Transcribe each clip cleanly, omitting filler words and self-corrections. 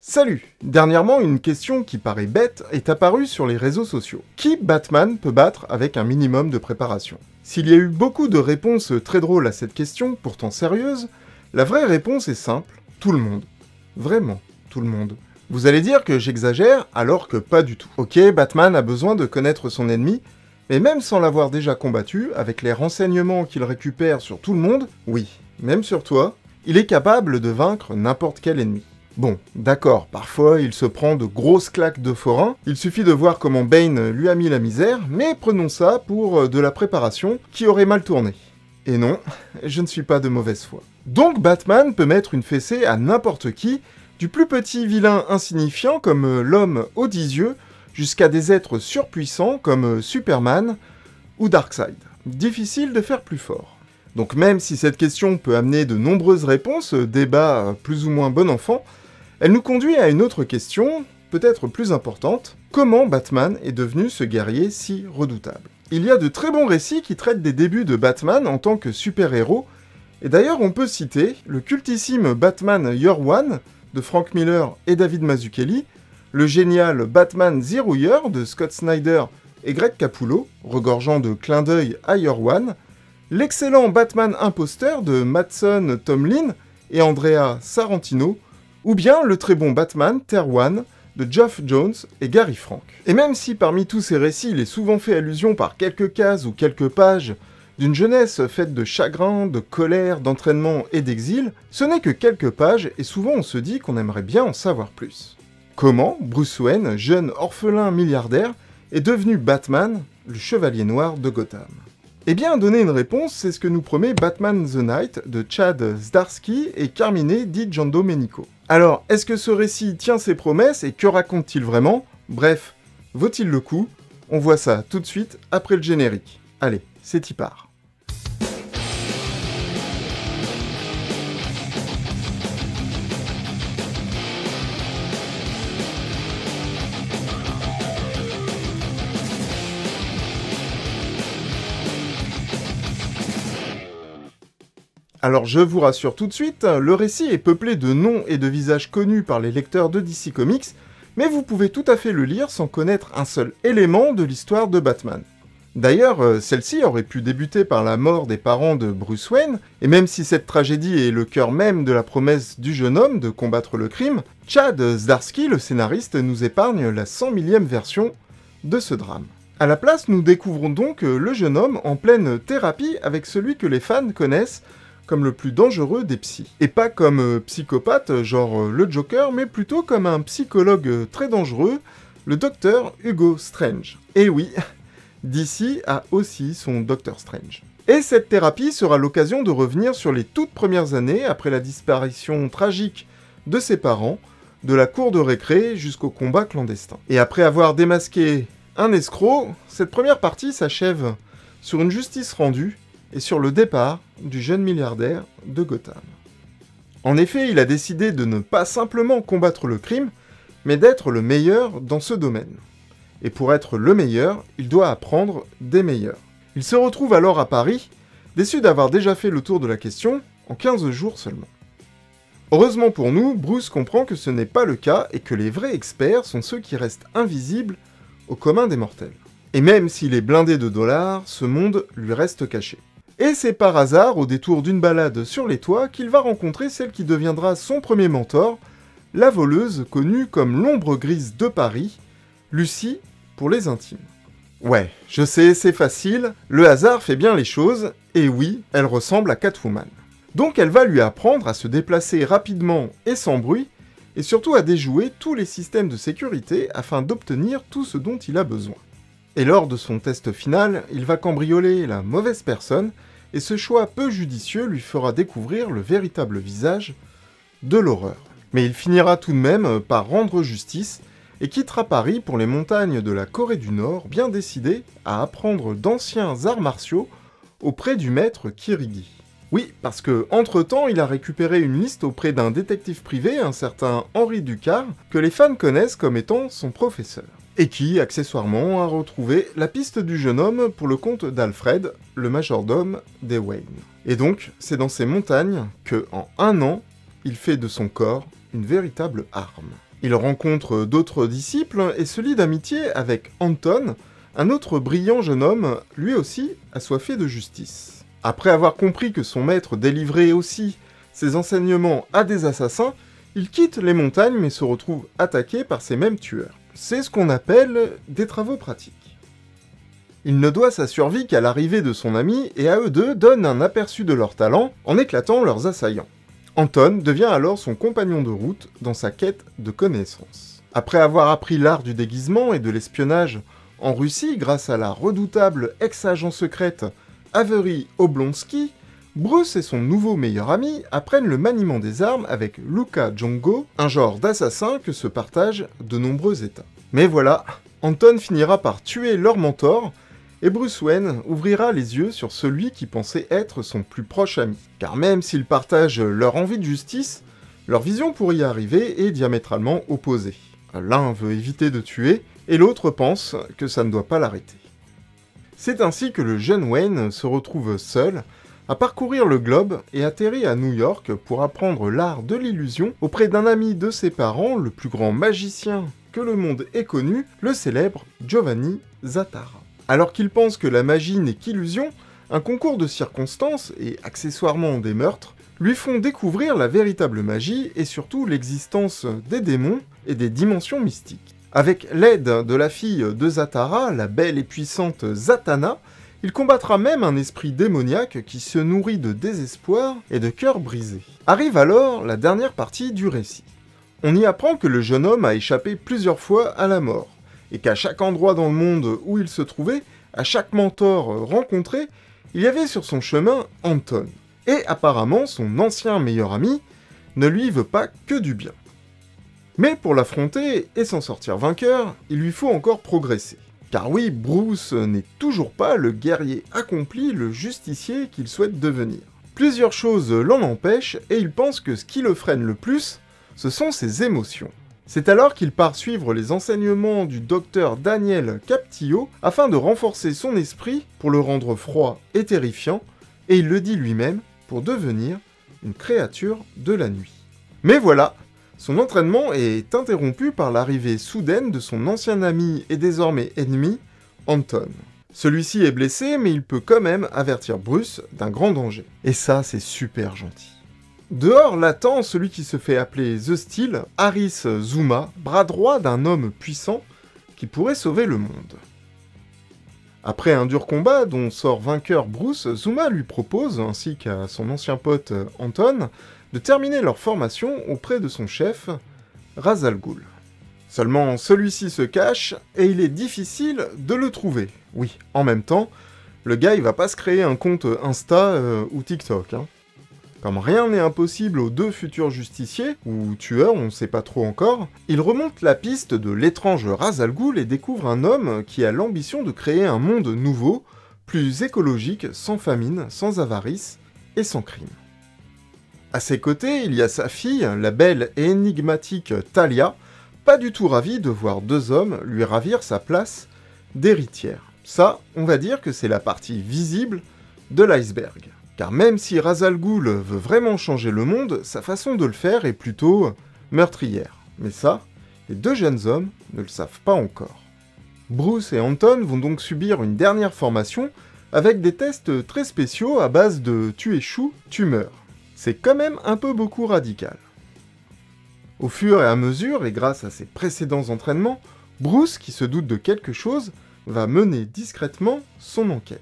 Salut! Dernièrement, une question qui paraît bête est apparue sur les réseaux sociaux. Qui Batman peut battre avec un minimum de préparation? S'il y a eu beaucoup de réponses très drôles à cette question, pourtant sérieuse, la vraie réponse est simple, tout le monde. Vraiment, tout le monde. Vous allez dire que j'exagère, alors que pas du tout. Ok, Batman a besoin de connaître son ennemi, mais même sans l'avoir déjà combattu, avec les renseignements qu'il récupère sur tout le monde, oui, même sur toi, il est capable de vaincre n'importe quel ennemi. Bon, d'accord, parfois il se prend de grosses claques de forain, il suffit de voir comment Bane lui a mis la misère, mais prenons ça pour de la préparation qui aurait mal tourné. Et non, je ne suis pas de mauvaise foi. Donc Batman peut mettre une fessée à n'importe qui, du plus petit vilain insignifiant comme l'homme aux 10 yeux, jusqu'à des êtres surpuissants comme Superman ou Darkseid. Difficile de faire plus fort. Donc même si cette question peut amener de nombreuses réponses, débat plus ou moins bon enfant, elle nous conduit à une autre question, peut-être plus importante. Comment Batman est devenu ce guerrier si redoutable? Il y a de très bons récits qui traitent des débuts de Batman en tant que super-héros, et d'ailleurs on peut citer le cultissime Batman Year One de Frank Miller et David Mazzucchelli, le génial Batman Zero Year de Scott Snyder et Greg Capullo, regorgeant de clins d'œil à Year One, l'excellent Batman Imposteur de Mattson Tomlin et Andrea Sarantino, ou bien le très bon Batman Terre One de Geoff Jones et Gary Frank. Et même si parmi tous ces récits il est souvent fait allusion par quelques cases ou quelques pages d'une jeunesse faite de chagrin, de colère, d'entraînement et d'exil, ce n'est que quelques pages et souvent on se dit qu'on aimerait bien en savoir plus. Comment Bruce Wayne, jeune orphelin milliardaire, est devenu Batman, le chevalier noir de Gotham? Eh bien, donner une réponse, c'est ce que nous promet Batman the Night de Chad Zdarsky et Carmine Di Giandomenico. Alors, est-ce que ce récit tient ses promesses et que raconte-t-il vraiment? Bref, vaut-il le coup? On voit ça tout de suite après le générique. Allez, c'est y part. Alors je vous rassure tout de suite, le récit est peuplé de noms et de visages connus par les lecteurs de DC Comics, mais vous pouvez tout à fait le lire sans connaître un seul élément de l'histoire de Batman. D'ailleurs, celle-ci aurait pu débuter par la mort des parents de Bruce Wayne, et même si cette tragédie est le cœur même de la promesse du jeune homme de combattre le crime, Chad Zdarsky, le scénariste, nous épargne la 100 000e version de ce drame. À la place, nous découvrons donc le jeune homme en pleine thérapie avec celui que les fans connaissent comme le plus dangereux des psys. Et pas comme psychopathe, genre le Joker, mais plutôt comme un psychologue très dangereux, le docteur Hugo Strange. Et oui, DC a aussi son Docteur Strange. Et cette thérapie sera l'occasion de revenir sur les toutes premières années après la disparition tragique de ses parents, de la cour de récré jusqu'au combat clandestin. Et après avoir démasqué un escroc, cette première partie s'achève sur une justice rendue et sur le départ du jeune milliardaire de Gotham. En effet, il a décidé de ne pas simplement combattre le crime, mais d'être le meilleur dans ce domaine. Et pour être le meilleur, il doit apprendre des meilleurs. Il se retrouve alors à Paris, déçu d'avoir déjà fait le tour de la question en 15 jours seulement. Heureusement pour nous, Bruce comprend que ce n'est pas le cas et que les vrais experts sont ceux qui restent invisibles au commun des mortels. Et même s'il est blindé de dollars, ce monde lui reste caché. Et c'est par hasard, au détour d'une balade sur les toits, qu'il va rencontrer celle qui deviendra son premier mentor, la voleuse connue comme l'ombre grise de Paris, Lucie pour les intimes. Ouais, je sais, c'est facile, le hasard fait bien les choses, et oui, elle ressemble à Catwoman. Donc elle va lui apprendre à se déplacer rapidement et sans bruit, et surtout à déjouer tous les systèmes de sécurité afin d'obtenir tout ce dont il a besoin. Et lors de son test final, il va cambrioler la mauvaise personne, et ce choix peu judicieux lui fera découvrir le véritable visage de l'horreur. Mais il finira tout de même par rendre justice, et quittera Paris pour les montagnes de la Corée du Nord, bien décidé à apprendre d'anciens arts martiaux auprès du maître Kirigi. Oui, parce que entre-temps, il a récupéré une liste auprès d'un détective privé, un certain Henri Ducard, que les fans connaissent comme étant son professeur. Et qui, accessoirement, a retrouvé la piste du jeune homme pour le compte d'Alfred, le majordome des Wayne. Et donc, c'est dans ces montagnes que, en un an, il fait de son corps une véritable arme. Il rencontre d'autres disciples et se lie d'amitié avec Anton, un autre brillant jeune homme, lui aussi assoiffé de justice. Après avoir compris que son maître délivrait aussi ses enseignements à des assassins, il quitte les montagnes mais se retrouve attaqué par ces mêmes tueurs. C'est ce qu'on appelle des travaux pratiques. Il ne doit sa survie qu'à l'arrivée de son ami et à eux deux donne un aperçu de leur talent en éclatant leurs assaillants. Anton devient alors son compagnon de route dans sa quête de connaissances. Après avoir appris l'art du déguisement et de l'espionnage en Russie grâce à la redoutable ex-agent secrète Avery Oblonsky, Bruce et son nouveau meilleur ami apprennent le maniement des armes avec Luka Django, un genre d'assassin que se partagent de nombreux États. Mais voilà, Anton finira par tuer leur mentor, et Bruce Wayne ouvrira les yeux sur celui qui pensait être son plus proche ami. Car même s'ils partagent leur envie de justice, leur vision pour y arriver est diamétralement opposée. L'un veut éviter de tuer, et l'autre pense que ça ne doit pas l'arrêter. C'est ainsi que le jeune Wayne se retrouve seul, à parcourir le globe et atterrit à New York pour apprendre l'art de l'illusion auprès d'un ami de ses parents, le plus grand magicien que le monde ait connu, le célèbre Giovanni Zattara. Alors qu'il pense que la magie n'est qu'illusion, un concours de circonstances, et accessoirement des meurtres, lui font découvrir la véritable magie et surtout l'existence des démons et des dimensions mystiques. Avec l'aide de la fille de Zattara, la belle et puissante Zatanna, il combattra même un esprit démoniaque qui se nourrit de désespoir et de cœurs brisés. Arrive alors la dernière partie du récit. On y apprend que le jeune homme a échappé plusieurs fois à la mort, et qu'à chaque endroit dans le monde où il se trouvait, à chaque mentor rencontré, il y avait sur son chemin Anton. Et apparemment, son ancien meilleur ami ne lui veut pas que du bien. Mais pour l'affronter et s'en sortir vainqueur, il lui faut encore progresser. Car oui, Bruce n'est toujours pas le guerrier accompli, le justicier qu'il souhaite devenir. Plusieurs choses l'en empêchent et il pense que ce qui le freine le plus, ce sont ses émotions. C'est alors qu'il part suivre les enseignements du docteur Daniel Captillo afin de renforcer son esprit pour le rendre froid et terrifiant, et il le dit lui-même, pour devenir une créature de la nuit. Mais voilà, son entraînement est interrompu par l'arrivée soudaine de son ancien ami et désormais ennemi, Anton. Celui-ci est blessé, mais il peut quand même avertir Bruce d'un grand danger. Et ça, c'est super gentil. Dehors l'attend celui qui se fait appeler The Steel, Harris Zuma, bras droit d'un homme puissant qui pourrait sauver le monde. Après un dur combat dont sort vainqueur Bruce, Zuma lui propose, ainsi qu'à son ancien pote Anton, de terminer leur formation auprès de son chef, Ra's al Ghul. Seulement celui-ci se cache et il est difficile de le trouver. Oui, en même temps, le gars il va pas se créer un compte Insta ou TikTok, hein. Comme rien n'est impossible aux deux futurs justiciers, ou tueurs, on ne sait pas trop encore, il remonte la piste de l'étrange Ra's al Ghul et découvre un homme qui a l'ambition de créer un monde nouveau, plus écologique, sans famine, sans avarice et sans crime. À ses côtés, il y a sa fille, la belle et énigmatique Talia, pas du tout ravie de voir deux hommes lui ravir sa place d'héritière. Ça, on va dire que c'est la partie visible de l'iceberg. Car même si Ra's al Ghul veut vraiment changer le monde, sa façon de le faire est plutôt meurtrière. Mais ça, les deux jeunes hommes ne le savent pas encore. Bruce et Anton vont donc subir une dernière formation avec des tests très spéciaux à base de tu échoues, tu meurs. C'est quand même un peu beaucoup radical. Au fur et à mesure, et grâce à ses précédents entraînements, Bruce, qui se doute de quelque chose, va mener discrètement son enquête.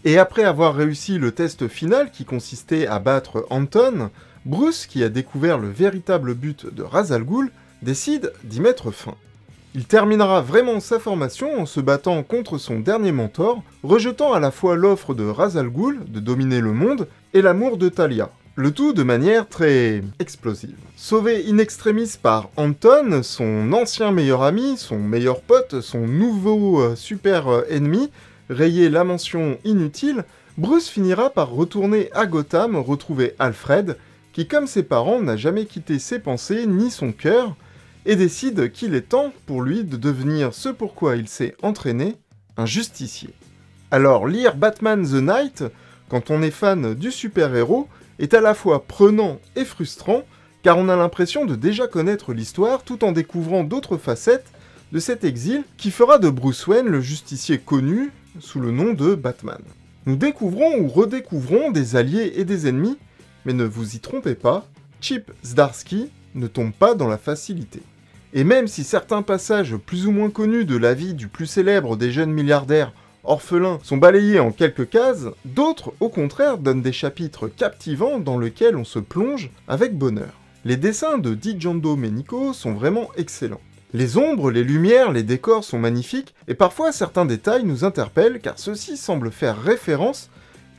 Et après avoir réussi le test final qui consistait à battre Anton, Bruce, qui a découvert le véritable but de Ra's al Ghul, décide d'y mettre fin. Il terminera vraiment sa formation en se battant contre son dernier mentor, rejetant à la fois l'offre de Ra's al Ghul de dominer le monde et l'amour de Talia. Le tout de manière très explosive. Sauvé in extremis par Anton, son ancien meilleur ami, son meilleur pote, son nouveau super ennemi, rayé la mention inutile, Bruce finira par retourner à Gotham retrouver Alfred, qui comme ses parents n'a jamais quitté ses pensées ni son cœur, et décide qu'il est temps pour lui de devenir ce pourquoi il s'est entraîné, un justicier. Alors lire Batman the Knight, quand on est fan du super-héros, est à la fois prenant et frustrant, car on a l'impression de déjà connaître l'histoire tout en découvrant d'autres facettes de cet exil qui fera de Bruce Wayne le justicier connu sous le nom de Batman. Nous découvrons ou redécouvrons des alliés et des ennemis, mais ne vous y trompez pas, Chip Zdarsky ne tombe pas dans la facilité. Et même si certains passages plus ou moins connus de la vie du plus célèbre des jeunes milliardaires orphelins sont balayés en quelques cases, d'autres, au contraire, donnent des chapitres captivants dans lesquels on se plonge avec bonheur. Les dessins de Di Giandomenico sont vraiment excellents. Les ombres, les lumières, les décors sont magnifiques, et parfois certains détails nous interpellent car ceux-ci semblent faire référence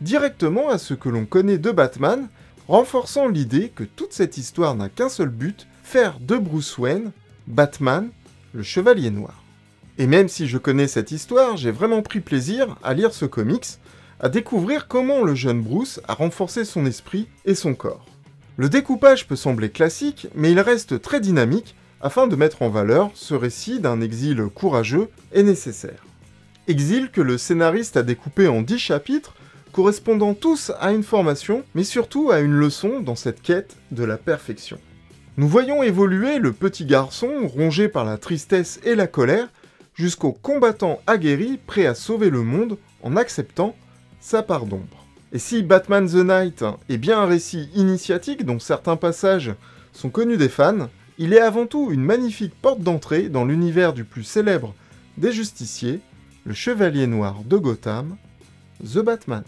directement à ce que l'on connaît de Batman, renforçant l'idée que toute cette histoire n'a qu'un seul but, faire de Bruce Wayne, Batman, le Chevalier Noir. Et même si je connais cette histoire, j'ai vraiment pris plaisir à lire ce comics, à découvrir comment le jeune Bruce a renforcé son esprit et son corps. Le découpage peut sembler classique, mais il reste très dynamique afin de mettre en valeur ce récit d'un exil courageux et nécessaire. Exil que le scénariste a découpé en 10 chapitres, correspondant tous à une formation, mais surtout à une leçon dans cette quête de la perfection. Nous voyons évoluer le petit garçon rongé par la tristesse et la colère, jusqu'au combattant aguerri prêt à sauver le monde en acceptant sa part d'ombre. Et si Batman the Knight est bien un récit initiatique dont certains passages sont connus des fans, il est avant tout une magnifique porte d'entrée dans l'univers du plus célèbre des justiciers, le Chevalier Noir de Gotham, The Batman.